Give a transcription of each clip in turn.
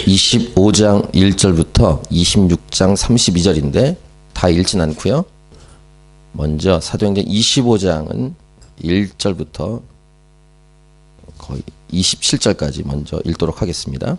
25장 1절부터 26장 32절인데 다 읽진 않고요. 먼저 사도행전 25장은 1절부터 거의 27절까지 먼저 읽도록 하겠습니다.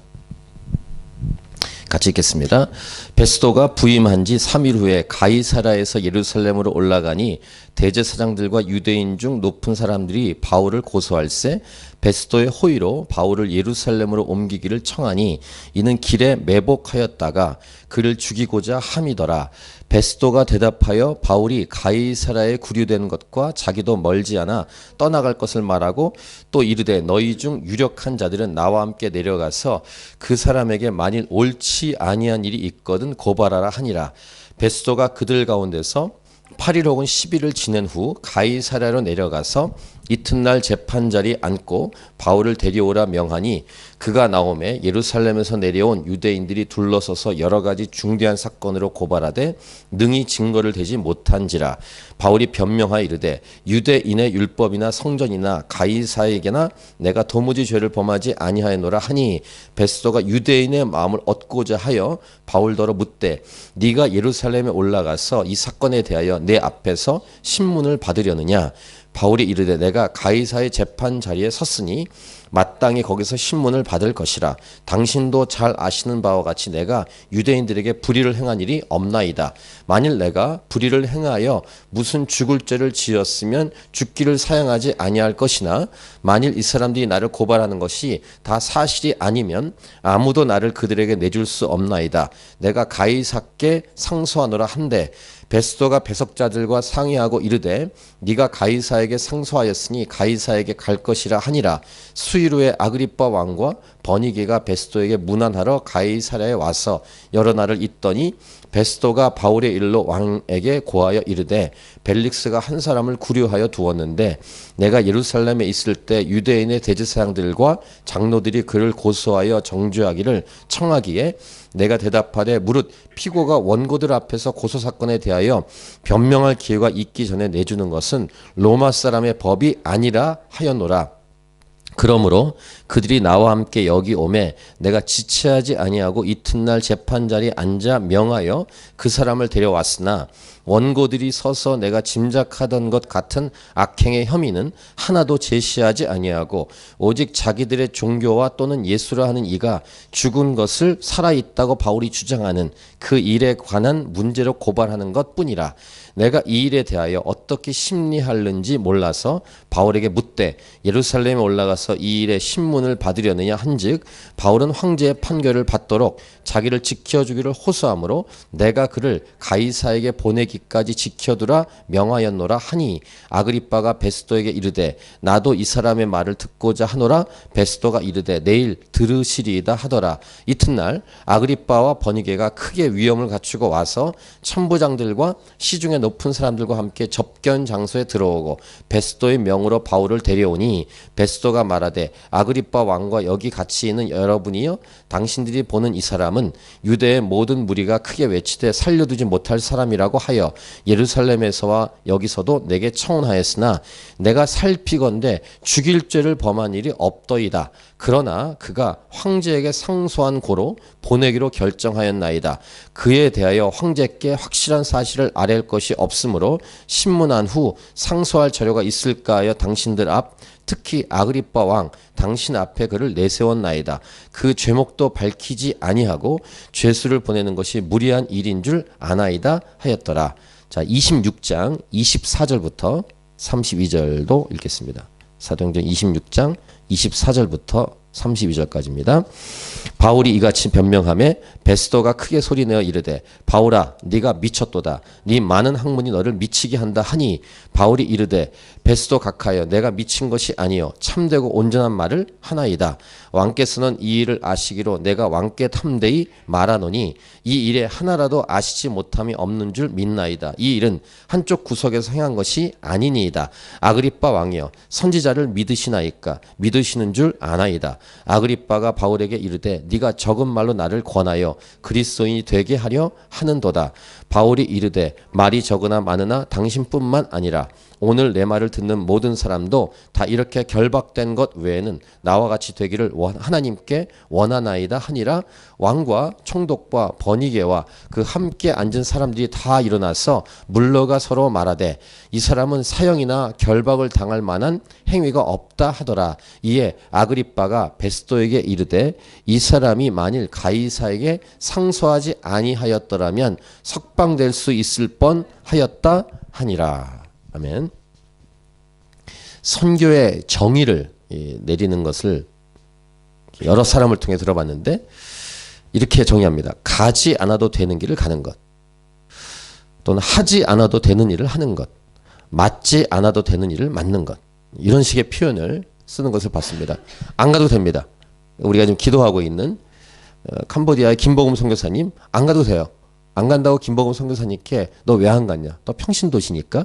같이 읽겠습니다. 베스도가 부임한 지 3일 후에 가이사라에서 예루살렘으로 올라가니 대제사장들과 유대인 중 높은 사람들이 바울을 고소할세 베스도의 호의로 바울을 예루살렘으로 옮기기를 청하니 이는 길에 매복하였다가 그를 죽이고자 함이더라. 베스도가 대답하여 바울이 가이사라에 구류된 것과 자기도 멀지 않아 떠나갈 것을 말하고 또 이르되 너희 중 유력한 자들은 나와 함께 내려가서 그 사람에게 만일 옳지 아니한 일이 있거든 고발하라 하니라. 베스도가 그들 가운데서 8일 혹은 10일을 지낸 후 가이사랴로 내려가서 이튿날 재판자리 앉고 바울을 데려오라 명하니 그가 나오매 예루살렘에서 내려온 유대인들이 둘러서서 여러 가지 중대한 사건으로 고발하되 능히 증거를 대지 못한지라. 바울이 변명하여 이르되 유대인의 율법이나 성전이나 가이사에게나 내가 도무지 죄를 범하지 아니하였노라 하니 베스도가 유대인의 마음을 얻고자 하여 바울더러 묻되 네가 예루살렘에 올라가서 이 사건에 대하여 내 앞에서 신문을 받으려느냐. 바울이 이르되 내가 가이사의 재판 자리에 섰으니 마땅히 거기서 신문을 받을 것이라. 당신도 잘 아시는 바와 같이 내가 유대인들에게 불의를 행한 일이 없나이다. 만일 내가 불의를 행하여 무슨 죽을 죄를 지었으면 죽기를 사양하지 아니할 것이나 만일 이 사람들이 나를 고발하는 것이 다 사실이 아니면 아무도 나를 그들에게 내줄 수 없나이다. 내가 가이사께 상소하노라 한데 베스도가 배석자들과 상의하고 이르되 네가 가이사에게 상소하였으니 가이사에게 갈 것이라 하니라. 수일 후에 아그리빠 왕과 버니게가 베스도에게 문안하러 가이사랴에 와서 여러 날을 있더니 베스도가 바울의 일로 왕에게 고하여 이르되 벨릭스가 한 사람을 구류하여 두었는데 내가 예루살렘에 있을 때 유대인의 대제사장들과 장로들이 그를 고소하여 정죄하기를 청하기에 내가 대답하되 무릇 피고가 원고들 앞에서 고소사건에 대하여 변명할 기회가 있기 전에 내주는 것은 로마 사람의 법이 아니라 하였노라. 그러므로 그들이 나와 함께 여기 오매 내가 지체하지 아니하고 이튿날 재판자리에 앉아 명하여 그 사람을 데려왔으나 원고들이 서서 내가 짐작하던 것 같은 악행의 혐의는 하나도 제시하지 아니하고 오직 자기들의 종교와 또는 예수라 하는 이가 죽은 것을 살아있다고 바울이 주장하는 그 일에 관한 문제로 고발하는 것뿐이라. 내가 이 일에 대하여 어떻게 심리하는지 몰라서 바울에게 묻되 예루살렘에 올라가서 이 일의 신문을 받으려느냐 한즉 바울은 황제의 판결을 받도록 자기를 지켜주기를 호소하므로 내가 그를 가이사에게 보내기까지 지켜두라 명하였노라 하니 아그리빠가 베스도에게 이르되 나도 이 사람의 말을 듣고자 하노라. 베스도가 이르되 내일 들으시리이다 하더라. 이튿날 아그리빠와 버니게가 크게 위험을 갖추고 와서 천부장들과 시중에 높은 사람들과 함께 접견 장소에 들어오고 베스도의 명으로 바울을 데려오니 베스도가 말하되 아그리빠 왕과 여기 같이 있는 여러분이여 당신들이 보는 이 사람은 유대의 모든 무리가 크게 외치되 살려두지 못할 사람이라고 하여 예루살렘에서와 여기서도 내게 청혼하였으나 내가 살피건대 죽일 죄를 범한 일이 없더이다. 그러나 그가 황제에게 상소한 고로 보내기로 결정하였나이다. 그에 대하여 황제께 확실한 사실을 아랠 것이 없으므로 신문한 후 상소할 자료가 있을까 하여 당신들 앞 특히 아그리빠 왕 당신 앞에 그를 내세웠나이다. 그 죄목도 밝히지 아니하고 죄수를 보내는 것이 무리한 일인 줄 아나이다 하였더라. 자, 26장 24절부터 32절도 읽겠습니다. 사도행전 26장 24절부터 32절까지입니다. 바울이 이같이 변명하매 베스도가 크게 소리내어 이르되 바울아 네가 미쳤도다. 네 많은 학문이 너를 미치게 한다 하니 바울이 이르되 베스도 각하여 내가 미친 것이 아니요 참되고 온전한 말을 하나이다. 왕께서는 이 일을 아시기로 내가 왕께 탐대히 말하노니 이 일에 하나라도 아시지 못함이 없는 줄 믿나이다. 이 일은 한쪽 구석에서 행한 것이 아니니이다. 아그리빠 왕이여 선지자를 믿으시나이까? 믿으시는 줄 아나이다. 아그리빠가 바울에게 이르되 네가 적은 말로 나를 권하여 그리스도인이 되게 하려 하는도다. 바울이 이르되 말이 적으나 많으나 당신뿐만 아니라 오늘 내 말을 듣는 모든 사람도 다 이렇게 결박된 것 외에는 나와 같이 되기를 하나님께 원하나이다 하니라. 왕과 총독과 버니게와 그 함께 앉은 사람들이 다 일어나서 물러가 서로 말하되 이 사람은 사형이나 결박을 당할 만한 행위가 없다 하더라. 이에 아그리빠가 베스도에게 이르되 이 사람이 만일 가이사에게 상소하지 아니하였더라면 석방될 수 있을 뻔하였다 하니라. 아멘. 선교의 정의를 내리는 것을 여러 사람을 통해 들어봤는데 이렇게 정의합니다. 가지 않아도 되는 길을 가는 것, 또는 하지 않아도 되는 일을 하는 것, 맞지 않아도 되는 일을 맞는 것, 이런 식의 표현을 쓰는 것을 봤습니다. 안 가도 됩니다. 우리가 지금 기도하고 있는 캄보디아의 김복음 선교사님, 안 가도 돼요. 안 간다고 김복음 선교사님께 너 왜 안 갔냐? 너 평신도시니까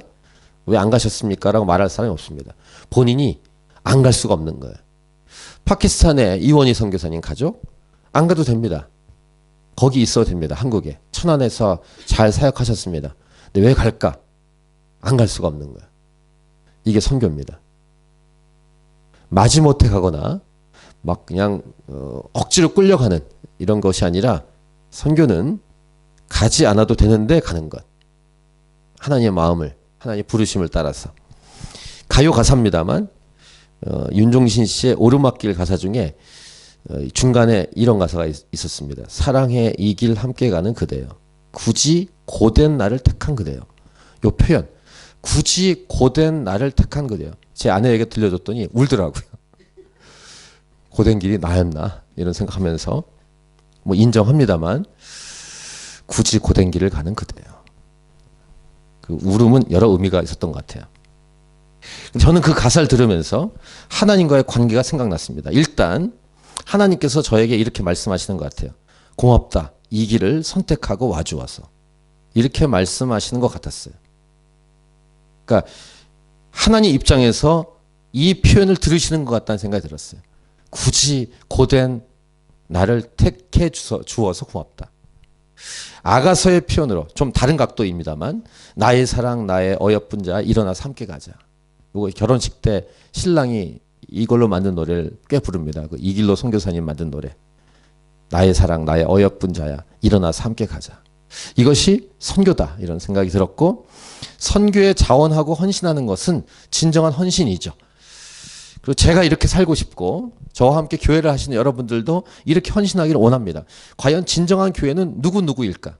왜 안 가셨습니까? 라고 말할 사람이 없습니다. 본인이 안 갈 수가 없는 거예요. 파키스탄의 이원희 선교사님 가족, 안 가도 됩니다. 거기 있어도 됩니다. 한국에. 천안에서 잘 사역하셨습니다. 근데 왜 갈까? 안 갈 수가 없는 거예요. 이게 선교입니다. 마지못해 가거나 막 그냥 억지로 끌려가는 이런 것이 아니라 선교는 가지 않아도 되는데 가는 것. 하나님의 마음을, 하나님의 부르심을 따라서. 가요 가사입니다만 윤종신 씨의 오르막길 가사 중에 중간에 이런 가사가 있었습니다. 사랑해 이 길 함께 가는 그대여 굳이 고된 나를 택한 그대여. 요 표현, 굳이 고된 나를 택한 그대여. 제 아내에게 들려줬더니 울더라고요. 고된 길이 나였나 이런 생각하면서 뭐 인정합니다만 굳이 고된 길을 가는 그대여. 그 울음은 여러 의미가 있었던 것 같아요. 저는 그 가사를 들으면서 하나님과의 관계가 생각났습니다. 일단 하나님께서 저에게 이렇게 말씀하시는 것 같아요. 고맙다. 이 길을 선택하고 와주어서. 이렇게 말씀하시는 것 같았어요. 그러니까 하나님 입장에서 이 표현을 들으시는 것 같다는 생각이 들었어요. 굳이 고된 나를 택해 주어서 고맙다. 아가서의 표현으로 좀 다른 각도입니다만 나의 사랑 나의 어여쁜 자 일어나서 함께 가자. 이거 결혼식 때 신랑이 이걸로 만든 노래를 꽤 부릅니다. 그 이길로 선교사님 만든 노래. 나의 사랑 나의 어여쁜 자야 일어나서 함께 가자. 이것이 선교다 이런 생각이 들었고 선교에 자원하고 헌신하는 것은 진정한 헌신이죠. 그리고 제가 이렇게 살고 싶고 저와 함께 교회를 하시는 여러분들도 이렇게 헌신하기를 원합니다. 과연 진정한 교회는 누구일까?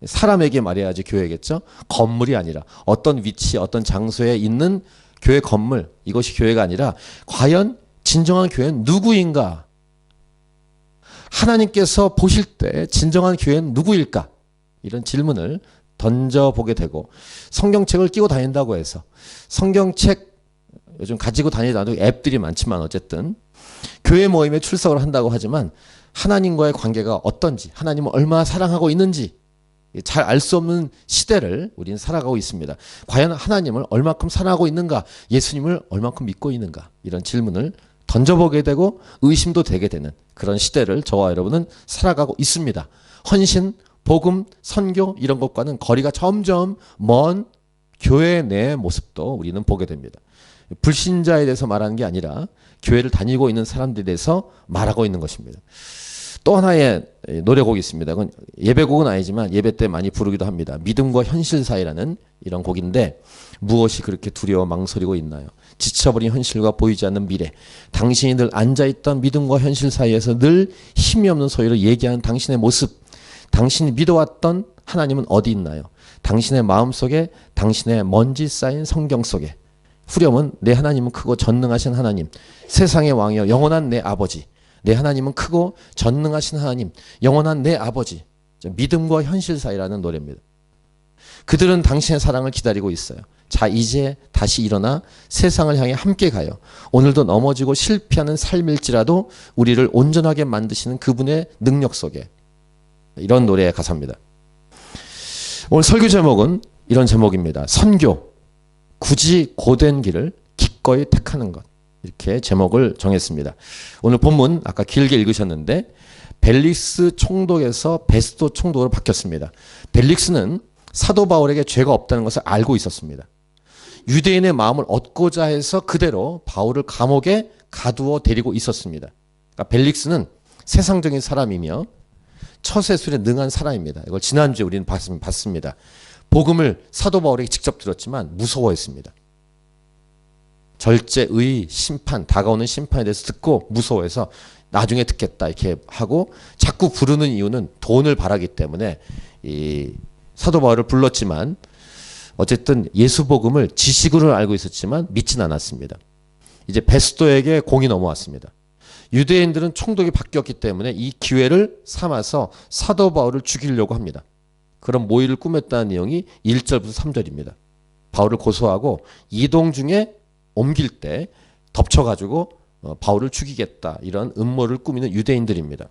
사람에게 말해야지 교회겠죠. 건물이 아니라 어떤 위치 어떤 장소에 있는 교회 건물, 이것이 교회가 아니라 과연 진정한 교회는 누구인가? 하나님께서 보실 때 진정한 교회는 누구일까? 이런 질문을 던져보게 되고 성경책을 끼고 다닌다고 해서 성경책 요즘 가지고 다니다도 앱들이 많지만 어쨌든 교회 모임에 출석을 한다고 하지만 하나님과의 관계가 어떤지 하나님을 얼마나 사랑하고 있는지 잘 알 수 없는 시대를 우리는 살아가고 있습니다. 과연 하나님을 얼마큼 사랑하고 있는가? 예수님을 얼마큼 믿고 있는가? 이런 질문을 던져보게 되고 의심도 되게 되는 그런 시대를 저와 여러분은 살아가고 있습니다. 헌신, 복음, 선교 이런 것과는 거리가 점점 먼 교회 내 모습도 우리는 보게 됩니다. 불신자에 대해서 말하는 게 아니라 교회를 다니고 있는 사람들에 대해서 말하고 있는 것입니다. 또 하나의 노래곡이 있습니다. 그건 예배곡은 아니지만 예배 때 많이 부르기도 합니다. 믿음과 현실 사이라는 이런 곡인데 무엇이 그렇게 두려워 망설이고 있나요? 지쳐버린 현실과 보이지 않는 미래. 당신이 늘 앉아있던 믿음과 현실 사이에서 늘 힘이 없는 소리를 얘기하는 당신의 모습. 당신이 믿어왔던 하나님은 어디 있나요? 당신의 마음속에 당신의 먼지 쌓인 성경 속에 후렴은 내 하나님은 크고 전능하신 하나님, 세상의 왕이여 영원한 내 아버지. 내 하나님은 크고 전능하신 하나님, 영원한 내 아버지. 믿음과 현실 사이라는 노래입니다. 그들은 당신의 사랑을 기다리고 있어요. 자, 이제 다시 일어나 세상을 향해 함께 가요. 오늘도 넘어지고 실패하는 삶일지라도 우리를 온전하게 만드시는 그분의 능력 속에. 이런 노래의 가사입니다. 오늘 설교 제목은 이런 제목입니다. 선교. 굳이 고된 길을 기꺼이 택하는 것. 이렇게 제목을 정했습니다. 오늘 본문 아까 길게 읽으셨는데 벨릭스 총독에서 베스도 총독으로 바뀌었습니다. 벨릭스는 사도 바울에게 죄가 없다는 것을 알고 있었습니다. 유대인의 마음을 얻고자 해서 그대로 바울을 감옥에 가두어 데리고 있었습니다. 그러니까 벨릭스는 세상적인 사람이며 처세술에 능한 사람입니다. 이걸 지난주에 우리는 봤습니다. 복음을 사도 바울에게 직접 들었지만 무서워했습니다. 절제의 심판, 다가오는 심판에 대해서 듣고 무서워해서 나중에 듣겠다 이렇게 하고 자꾸 부르는 이유는 돈을 바라기 때문에 이 사도 바울을 불렀지만 어쨌든 예수 복음을 지식으로 알고 있었지만 믿진 않았습니다. 이제 베스도에게 공이 넘어왔습니다. 유대인들은 총독이 바뀌었기 때문에 이 기회를 삼아서 사도 바울을 죽이려고 합니다. 그런 모의를 꾸몄다는 내용이 1절부터 3절입니다. 바울을 고소하고 이동 중에 옮길 때 덮쳐가지고 바울을 죽이겠다 이런 음모를 꾸미는 유대인들입니다.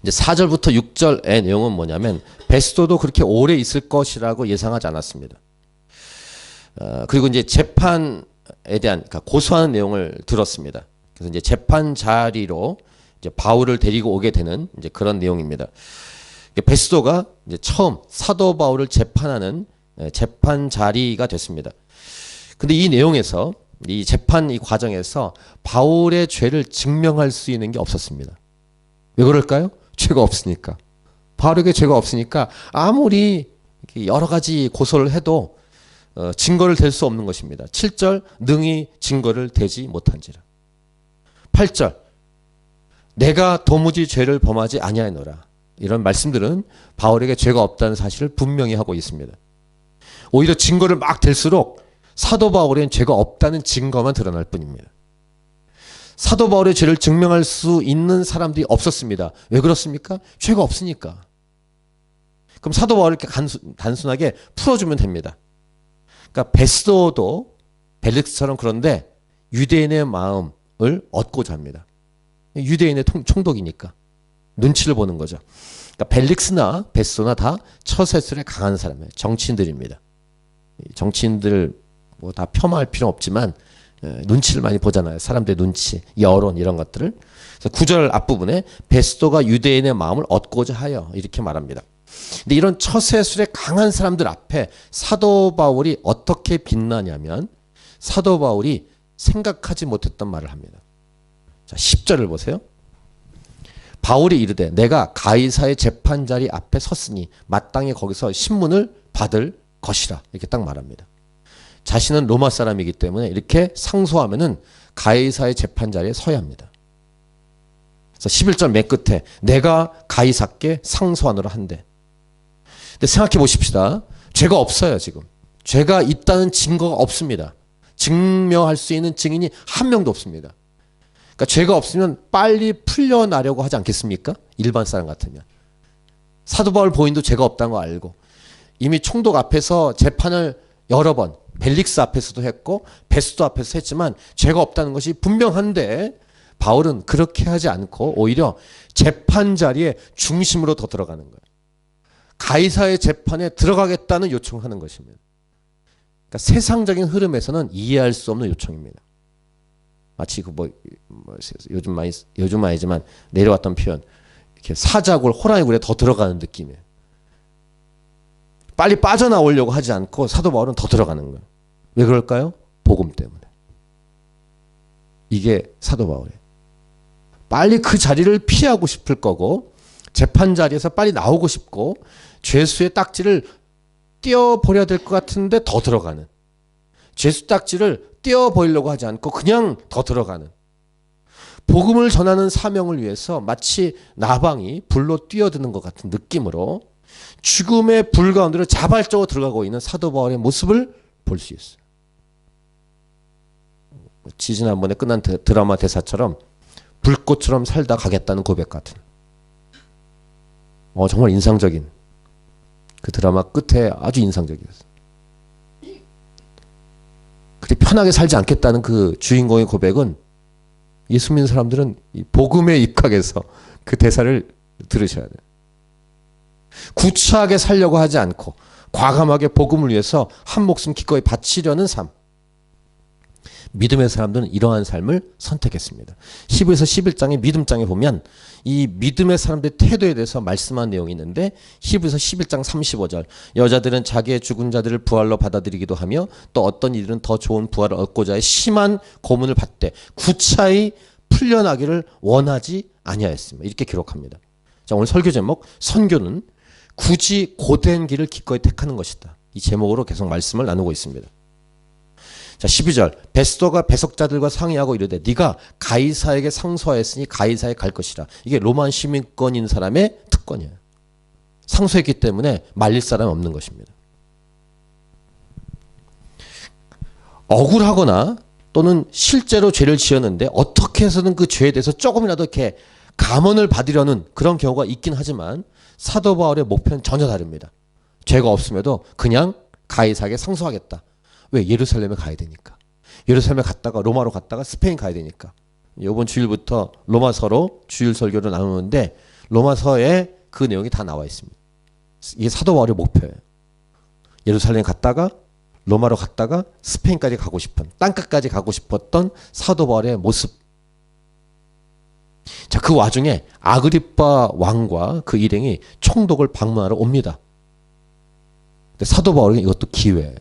이제 4절부터 6절의 내용은 뭐냐면 베스도도 그렇게 오래 있을 것이라고 예상하지 않았습니다. 그리고 이제 재판에 대한 그러니까 고소하는 내용을 들었습니다. 그래서 이제 재판 자리로 이제 바울을 데리고 오게 되는 이제 그런 내용입니다. 베스도가 이제 처음 사도 바울을 재판하는 재판 자리가 됐습니다. 근데 이 내용에서 이 재판 이 과정에서 바울의 죄를 증명할 수 있는 게 없었습니다. 왜 그럴까요? 죄가 없으니까. 바울에게 죄가 없으니까 아무리 여러 가지 고소를 해도 증거를 댈 수 없는 것입니다. 7절 능히 증거를 대지 못한지라. 8절 내가 도무지 죄를 범하지 아니하노라. 이런 말씀들은 바울에게 죄가 없다는 사실을 분명히 하고 있습니다. 오히려 증거를 막 댈수록 사도 바울엔 죄가 없다는 증거만 드러날 뿐입니다. 사도 바울의 죄를 증명할 수 있는 사람들이 없었습니다. 왜 그렇습니까? 죄가 없으니까. 그럼 사도 바울을 이렇게 단순하게 풀어주면 됩니다. 그러니까 베스도도 벨릭스처럼 그런데 유대인의 마음을 얻고자 합니다. 유대인의 총독이니까 눈치를 보는 거죠. 그러니까 벨릭스나 베스도나 다 처세술에 강한 사람이에요. 정치인들입니다. 정치인들 뭐 다 폄하할 필요 없지만 눈치를 많이 보잖아요. 사람들의 눈치, 여론 이런 것들을. 그래서 9절 앞부분에 베스도가 유대인의 마음을 얻고자 하여 이렇게 말합니다. 근데 이런 처세술에 강한 사람들 앞에 사도 바울이 어떻게 빛나냐면 사도 바울이 생각하지 못했던 말을 합니다. 자, 10절을 보세요. 바울이 이르되 내가 가이사의 재판자리 앞에 섰으니 마땅히 거기서 신문을 받을 것이라 이렇게 딱 말합니다. 자신은 로마 사람이기 때문에 이렇게 상소하면은 가이사의 재판자리에 서야 합니다. 그래서 11절 맨 끝에 내가 가이사께 상소하노라 한대. 근데 생각해 보십시다. 죄가 없어요, 지금. 죄가 있다는 증거가 없습니다. 증명할 수 있는 증인이 한 명도 없습니다. 그러니까 죄가 없으면 빨리 풀려나려고 하지 않겠습니까? 일반 사람 같으면. 사도 바울 보인도 죄가 없다는 거 알고 이미 총독 앞에서 재판을 여러 번 벨릭스 앞에서도 했고 베스도 앞에서 했지만 죄가 없다는 것이 분명한데 바울은 그렇게 하지 않고 오히려 재판 자리에 중심으로 더 들어가는 거예요. 가이사의 재판에 들어가겠다는 요청하는 것입니다. 그러니까 세상적인 흐름에서는 이해할 수 없는 요청입니다. 마치 그 요즘 아니지만 내려왔던 표현 이렇게 사자굴 호랑이 굴에 더 들어가는 느낌이에요. 빨리 빠져나오려고 하지 않고 사도 바울은 더 들어가는 거예요. 왜 그럴까요? 복음 때문에. 이게 사도 바울이에요. 빨리 그 자리를 피하고 싶을 거고 재판 자리에서 빨리 나오고 싶고 죄수의 딱지를 떼어버려야 될 것 같은데 더 들어가는, 죄수 딱지를 떼어버리려고 하지 않고 그냥 더 들어가는, 복음을 전하는 사명을 위해서 마치 나방이 불로 뛰어드는 것 같은 느낌으로 죽음의 불 가운데로 자발적으로 들어가고 있는 사도 바울의 모습을 볼 수 있어요. 지지난번에 끝난 드라마 대사처럼 불꽃처럼 살다 가겠다는 고백 같은 정말 인상적인 그 드라마 끝에 아주 인상적이었어요. 그렇게 편하게 살지 않겠다는 그 주인공의 고백은 예수 믿는 사람들은 이 복음에 입각해서 그 대사를 들으셔야 돼요. 구차하게 살려고 하지 않고 과감하게 복음을 위해서 한 목숨 기꺼이 바치려는 삶. 믿음의 사람들은 이러한 삶을 선택했습니다. 10에서 11장의 믿음장에 보면 이 믿음의 사람들의 태도에 대해서 말씀한 내용이 있는데, 10에서 11장 35절, 여자들은 자기의 죽은 자들을 부활로 받아들이기도 하며 또 어떤 이들은 더 좋은 부활을 얻고자 해 심한 고문을 받되 구차히 풀려나기를 원하지 아니하였습니다. 이렇게 기록합니다. 자, 오늘 설교 제목, 선교는 굳이 고된 길을 기꺼이 택하는 것이다. 이 제목으로 계속 말씀을 나누고 있습니다. 자, 12절, 베스도가 배석자들과 상의하고 이르되 네가 가이사에게 상소하였으니 가이사에 갈 것이라. 이게 로마 시민권인 사람의 특권이에요. 상소했기 때문에 말릴 사람이 없는 것입니다. 억울하거나 또는 실제로 죄를 지었는데 어떻게 해서든 그 죄에 대해서 조금이라도 이렇게 감언을 받으려는 그런 경우가 있긴 하지만 사도 바울의 목표는 전혀 다릅니다. 죄가 없음에도 그냥 가이사에게 상소하겠다. 왜? 예루살렘에 가야 되니까. 예루살렘에 갔다가 로마로 갔다가 스페인 가야 되니까. 이번 주일부터 로마서로 주일 설교를 나누는데 로마서에 그 내용이 다 나와 있습니다. 이게 사도 바울의 목표예요. 예루살렘 갔다가 로마로 갔다가 스페인까지 가고 싶은, 땅끝까지 가고 싶었던 사도 바울의 모습. 자, 그 와중에 아그리빠 왕과 그 일행이 총독을 방문하러 옵니다. 근데 사도 바울에게 이것도 기회예요.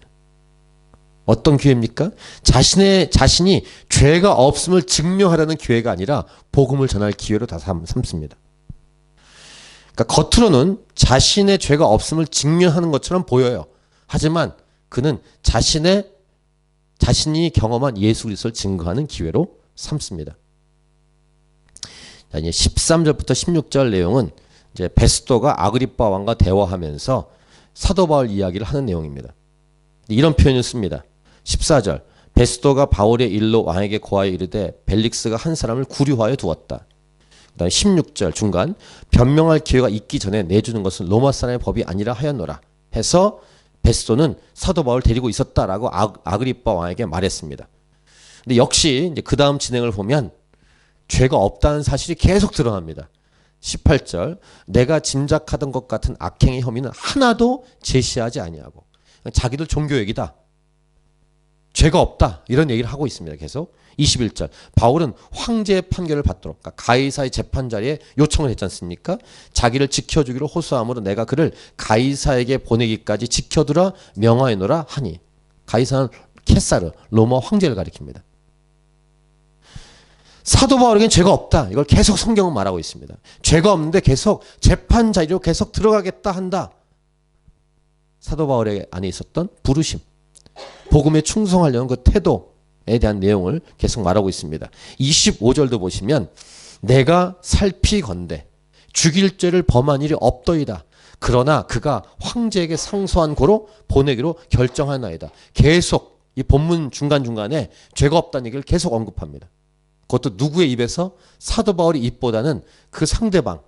어떤 기회입니까? 자신이 죄가 없음을 증명하려는 기회가 아니라 복음을 전할 기회로 다 삼습니다. 그러니까 겉으로는 자신의 죄가 없음을 증명하는 것처럼 보여요. 하지만 그는 자신이 경험한 예수 그리스도를 증거하는 기회로 삼습니다. 자, 이제 13절부터 16절 내용은 이제 베스도가 아그리빠 왕과 대화하면서 사도 바울 이야기를 하는 내용입니다. 이런 표현을 씁니다. 14절, 베스도가 바울의 일로 왕에게 고하여 이르되 벨릭스가 한 사람을 구류하여 두었다. 그다음에 16절 중간, 변명할 기회가 있기 전에 내주는 것은 로마 사람의 법이 아니라 하였노라 해서 베스도는 사도 바울을 데리고 있었다라고 아그리빠 왕에게 말했습니다. 근데 역시 이제 그 다음 진행을 보면 죄가 없다는 사실이 계속 드러납니다. 18절, 내가 짐작하던 것 같은 악행의 혐의는 하나도 제시하지 아니하고, 자기들 종교 얘기다, 죄가 없다, 이런 얘기를 하고 있습니다. 계속. 21절, 바울은 황제의 판결을 받도록, 그러니까 가이사의 재판 자리에 요청을 했지 않습니까? 자기를 지켜주기로 호소함으로 내가 그를 가이사에게 보내기까지 지켜두라 명하여노라 하니. 가이사는 케사르, 로마 황제를 가리킵니다. 사도 바울에게는 죄가 없다, 이걸 계속 성경은 말하고 있습니다. 죄가 없는데 계속 재판 자리로 계속 들어가겠다 한다. 사도 바울의 안에 있었던 부르심, 복음에 충성하려는 그 태도에 대한 내용을 계속 말하고 있습니다. 25절도 보시면 내가 살피건대 죽일 죄를 범한 일이 없더이다. 그러나 그가 황제에게 상소한 고로 보내기로 결정하나이다. 계속 이 본문 중간중간에 죄가 없다는 얘기를 계속 언급합니다. 그것도 누구의 입에서? 사도 바울의 입보다는 그 상대방,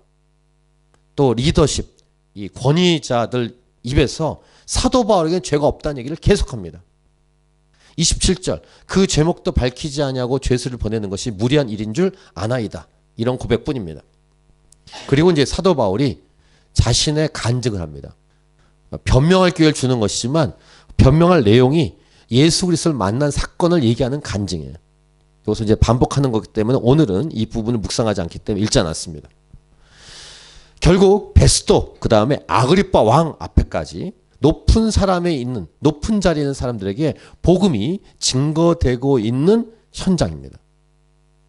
또 리더십, 이 권위자들 입에서 사도 바울에게는 죄가 없다는 얘기를 계속합니다. 27절, 그 제목도 밝히지 아니하고 죄수를 보내는 것이 무리한 일인 줄 아나이다. 이런 고백뿐입니다. 그리고 이제 사도 바울이 자신의 간증을 합니다. 변명할 기회를 주는 것이지만 변명할 내용이 예수 그리스도를 만난 사건을 얘기하는 간증이에요. 이것을 이제 반복하는 거기 때문에 오늘은 이 부분을 묵상하지 않기 때문에 읽지 않았습니다. 결국 베스도, 그 다음에 아그리빠 왕 앞에까지 높은 사람에 있는, 높은 자리에 있는 사람들에게 복음이 증거되고 있는 현장입니다.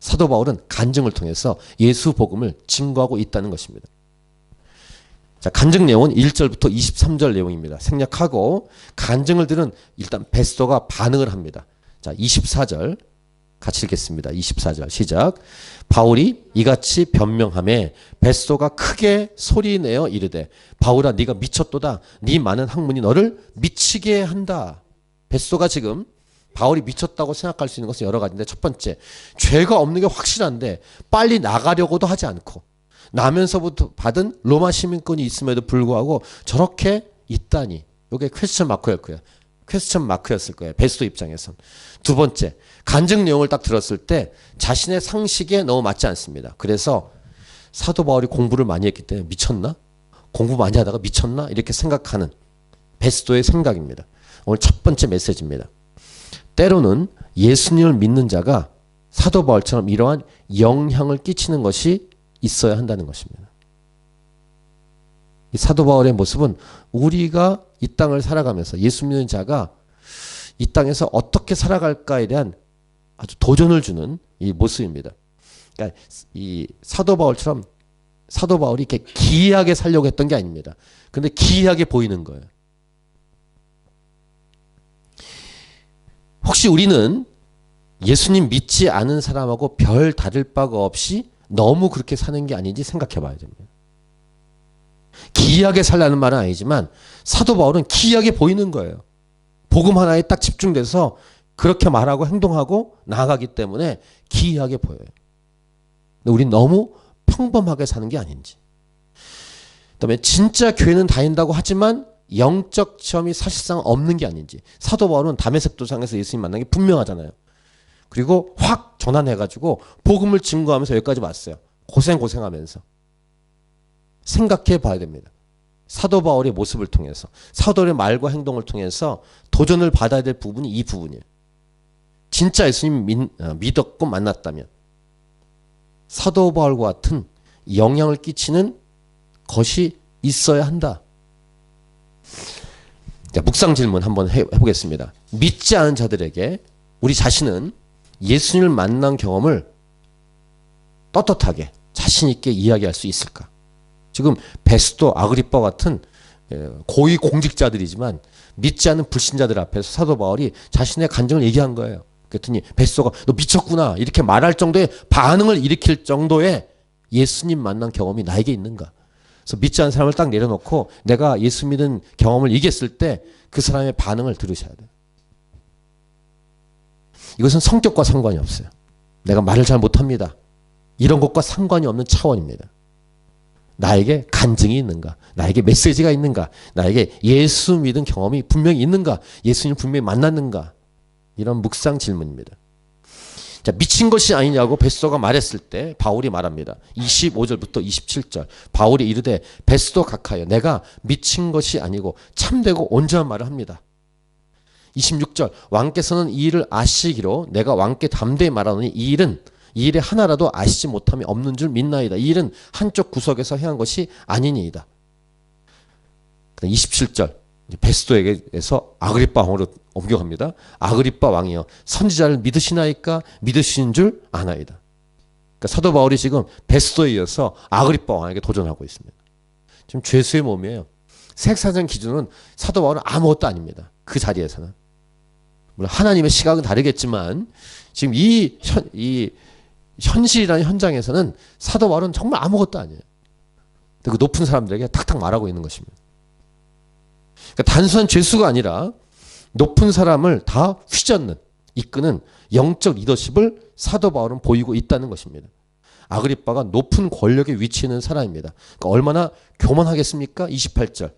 사도 바울은 간증을 통해서 예수 복음을 증거하고 있다는 것입니다. 자, 간증 내용은 1절부터 23절 내용입니다. 생략하고 간증을 들은 일단 베스도가 반응을 합니다. 자, 24절 같이 읽겠습니다. 24절 시작. 바울이 이같이 변명하매 베스도가 크게 소리내어 이르되 바울아 네가 미쳤도다. 네 많은 학문이 너를 미치게 한다. 베스도가 지금 바울이 미쳤다고 생각할 수 있는 것은 여러 가지인데, 첫 번째, 죄가 없는 게 확실한데 빨리 나가려고도 하지 않고 나면서부터 받은 로마 시민권이 있음에도 불구하고 저렇게 있다니. 이게 퀘스천 마크였고요. 퀘스천 마크였을 거예요. 베스도 입장에선. 두 번째, 간증 내용을 딱 들었을 때 자신의 상식에 너무 맞지 않습니다. 그래서 사도 바울이 공부를 많이 했기 때문에 미쳤나? 공부 많이 하다가 미쳤나? 이렇게 생각하는 베스도의 생각입니다. 오늘 첫 번째 메시지입니다. 때로는 예수님을 믿는 자가 사도 바울처럼 이러한 영향을 끼치는 것이 있어야 한다는 것입니다. 이 사도 바울의 모습은 우리가 이 땅을 살아가면서 예수 믿는 자가 이 땅에서 어떻게 살아갈까에 대한 아주 도전을 주는 이 모습입니다. 그러니까 이 사도 바울처럼 사도 바울이 이렇게 기이하게 살려고 했던 게 아닙니다. 근데 기이하게 보이는 거예요. 혹시 우리는 예수님 믿지 않은 사람하고 별 다를 바가 없이 너무 그렇게 사는 게 아닌지 생각해 봐야 됩니다. 기이하게 살라는 말은 아니지만 사도 바울은 기이하게 보이는 거예요. 복음 하나에 딱 집중돼서 그렇게 말하고 행동하고 나아가기 때문에 기이하게 보여요. 근데 우린 너무 평범하게 사는 게 아닌지. 그다음에 진짜 교회는 다닌다고 하지만 영적 체험이 사실상 없는 게 아닌지. 사도 바울은 다메섹 도상에서 예수님 만난 게 분명하잖아요. 그리고 확 전환해가지고 복음을 증거하면서 여기까지 왔어요. 고생하면서. 생각해 봐야 됩니다. 사도 바울의 모습을 통해서, 사도의 말과 행동을 통해서 도전을 받아야 될 부분이 이 부분이에요. 진짜 예수님 믿었고 만났다면 사도 바울과 같은 영향을 끼치는 것이 있어야 한다. 자, 묵상 질문 한번 해보겠습니다. 믿지 않은 자들에게 우리 자신은 예수님을 만난 경험을 떳떳하게 자신 있게 이야기할 수 있을까? 지금 베스도, 아그리빠 같은 고위 공직자들이지만 믿지 않는 불신자들 앞에서 사도 바울이 자신의 간증을 얘기한 거예요. 그랬더니 베스도가 너 미쳤구나 이렇게 말할 정도의 반응을 일으킬 정도의 예수님 만난 경험이 나에게 있는가? 그래서 믿지 않는 사람을 딱 내려놓고 내가 예수 믿은 경험을 얘기했을 때 그 사람의 반응을 들으셔야 돼요. 이것은 성격과 상관이 없어요. 내가 말을 잘 못합니다. 이런 것과 상관이 없는 차원입니다. 나에게 간증이 있는가? 나에게 메시지가 있는가? 나에게 예수 믿은 경험이 분명히 있는가? 예수님 분명히 만났는가? 이런 묵상 질문입니다. 자, 미친 것이 아니냐고 베스도가 말했을 때 바울이 말합니다. 25절부터 27절. 바울이 이르되 베스도 각하여 내가 미친 것이 아니고 참되고 온전한 말을 합니다. 26절. 왕께서는 이 일을 아시기로 내가 왕께 담대히 말하노니 이 일에 하나라도 아시지 못함이 없는 줄 믿나이다. 이 일은 한쪽 구석에서 행한 것이 아니니이다. 27절. 베스도에게서 아그리빠 왕으로 옮겨갑니다. 아그리빠 왕이여 선지자를 믿으시나이까? 믿으시는 줄 아나이다. 그러니까 사도 바울이 지금 베스도에 이어서 아그리빠 왕에게 도전하고 있습니다. 지금 죄수의 몸이에요. 색사전 기준은 사도 바울은 아무것도 아닙니다. 그 자리에서는. 물론 하나님의 시각은 다르겠지만 지금 이 현실이라는 현장에서는 사도 바울은 정말 아무것도 아니에요. 그 높은 사람들에게 탁탁 말하고 있는 것입니다. 그러니까 단순한 죄수가 아니라 높은 사람을 다 휘젓는, 이끄는 영적 리더십을 사도 바울은 보이고 있다는 것입니다. 아그리빠가 높은 권력에 위치해 있는 사람입니다. 그러니까 얼마나 교만하겠습니까? 28절.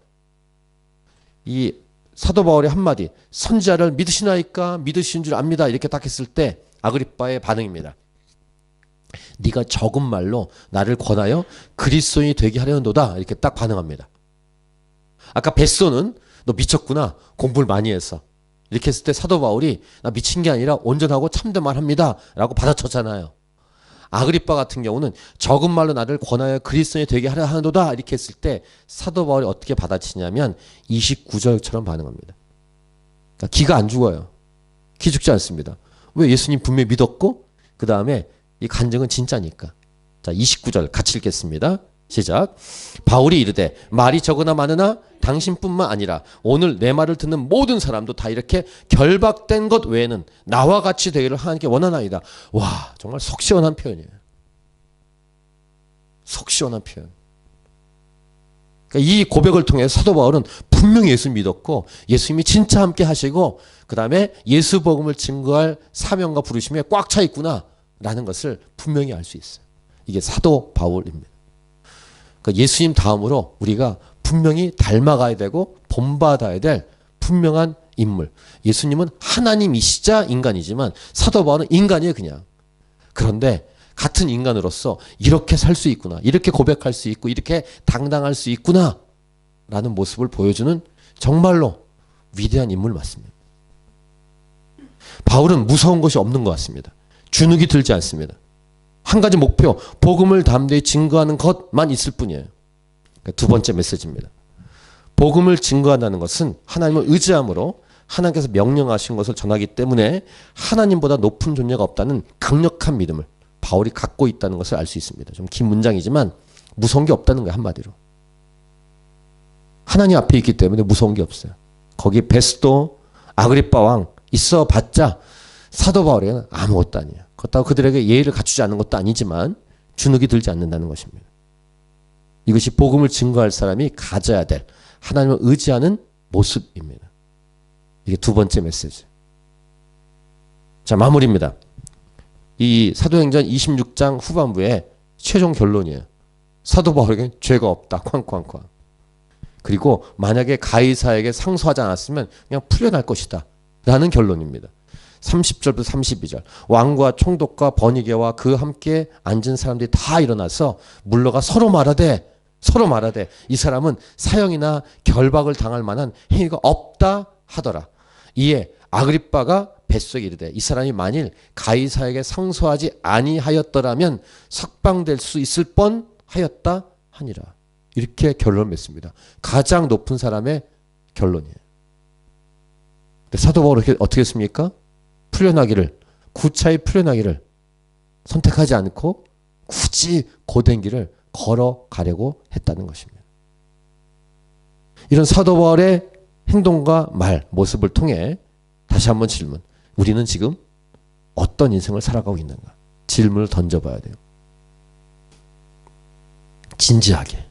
이 사도 바울의 한마디, 선지자를 믿으시나이까? 믿으시는 줄 압니다. 이렇게 딱 했을 때 아그리빠의 반응입니다. 네가 적은 말로 나를 권하여 그리스도인이 되게 하려는도다. 이렇게 딱 반응합니다. 아까 베스도는 너 미쳤구나. 공부를 많이 해서. 이렇게 했을 때 사도 바울이 나 미친 게 아니라 온전하고 참된 말 합니다. 라고 받아쳤잖아요. 아그리빠 같은 경우는 적은 말로 나를 권하여 그리스도인이 되게 하려 하는도다. 이렇게 했을 때 사도 바울이 어떻게 받아치냐면 29절처럼 반응합니다. 그러니까 기가 안 죽어요. 기 죽지 않습니다. 왜? 예수님 분명히 믿었고 그 다음에 이 간증은 진짜니까. 자, 29절 같이 읽겠습니다. 시작. 바울이 이르되 말이 적으나 많으나 당신뿐만 아니라 오늘 내 말을 듣는 모든 사람도 다 이렇게 결박된 것 외에는 나와 같이 되기를 하나님께 원하나이다. 와, 정말 속 시원한 표현이에요. 속 시원한 표현. 그러니까 이 고백을 통해 사도 바울은 분명히 예수 믿었고 예수님이 진짜 함께 하시고 그 다음에 예수 복음을 증거할 사명과 부르심에 꽉 차 있구나라는 것을 분명히 알 수 있어요. 이게 사도 바울입니다. 그러니까 예수님 다음으로 우리가 분명히 닮아가야 되고 본받아야 될 분명한 인물. 예수님은 하나님이시자 인간이지만 사도 바울은 인간이에요, 그냥. 그런데 같은 인간으로서 이렇게 살 수 있구나, 이렇게 고백할 수 있고 이렇게 당당할 수 있구나 라는 모습을 보여주는 정말로 위대한 인물 맞습니다. 바울은 무서운 것이 없는 것 같습니다. 주눅이 들지 않습니다. 한 가지 목표, 복음을 담대히 증거하는 것만 있을 뿐이에요. 두 번째 메시지입니다. 복음을 증거한다는 것은 하나님을 의지함으로 하나님께서 명령하신 것을 전하기 때문에 하나님보다 높은 존재가 없다는 강력한 믿음을 바울이 갖고 있다는 것을 알 수 있습니다. 좀 긴 문장이지만 무서운 게 없다는 거예요. 한마디로. 하나님 앞에 있기 때문에 무서운 게 없어요. 거기 베스도, 아그리빠 왕 있어봤자 사도 바울에게는 아무것도 아니에요. 그렇다고 그들에게 예의를 갖추지 않는 것도 아니지만 주눅이 들지 않는다는 것입니다. 이것이 복음을 증거할 사람이 가져야 될 하나님을 의지하는 모습입니다. 이게 두 번째 메시지. 자, 마무리입니다. 이 사도행전 26장 후반부에 최종 결론이에요. 사도 바울에게는 죄가 없다. 쾅쾅쾅. 그리고 만약에 가이사에게 상소하지 않았으면 그냥 풀려날 것이다. 라는 결론입니다. 30절부터 32절. 왕과 총독과 버니게와 그 함께 앉은 사람들이 다 일어나서 물러가 서로 말하되 이 사람은 사형이나 결박을 당할 만한 행위가 없다 하더라. 이에 아그리빠가 뱃속에 이르되 이 사람이 만일 가이사에게 상소하지 아니하였더라면 석방될 수 있을 뻔하였다 하니라. 이렇게 결론을 맺습니다. 가장 높은 사람의 결론이에요. 사도 바울은 어떻게 했습니까? 구차히 풀려나기를 선택하지 않고 굳이 고된 길을 걸어가려고 했다는 것입니다. 이런 사도 바울의 행동과 말, 모습을 통해 다시 한번 질문. 우리는 지금 어떤 인생을 살아가고 있는가? 질문을 던져봐야 돼요. 진지하게.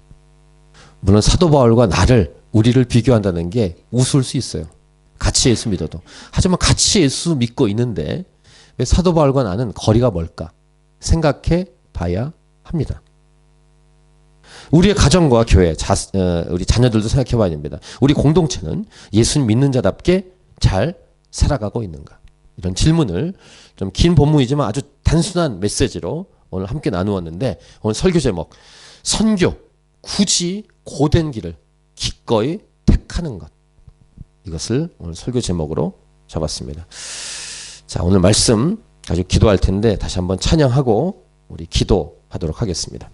물론 사도 바울과 우리를 비교한다는 게 우스울 수 있어요. 같이 예수 믿어도. 하지만 같이 예수 믿고 있는데 왜 사도 바울과 나는 거리가 멀까? 생각해 봐야 합니다. 우리의 가정과 교회, 우리 자녀들도 생각해 봐야 됩니다. 우리 공동체는 예수 믿는 자답게 잘 살아가고 있는가? 이런 질문을 좀 긴 본문이지만 아주 단순한 메시지로 오늘 함께 나누었는데 오늘 설교 제목 선교, 굳이 고된 길을 기꺼이 택하는 것. 이것을 오늘 설교 제목으로 잡았습니다. 자, 오늘 말씀 가지고 기도할 텐데 다시 한번 찬양하고 우리 기도하도록 하겠습니다.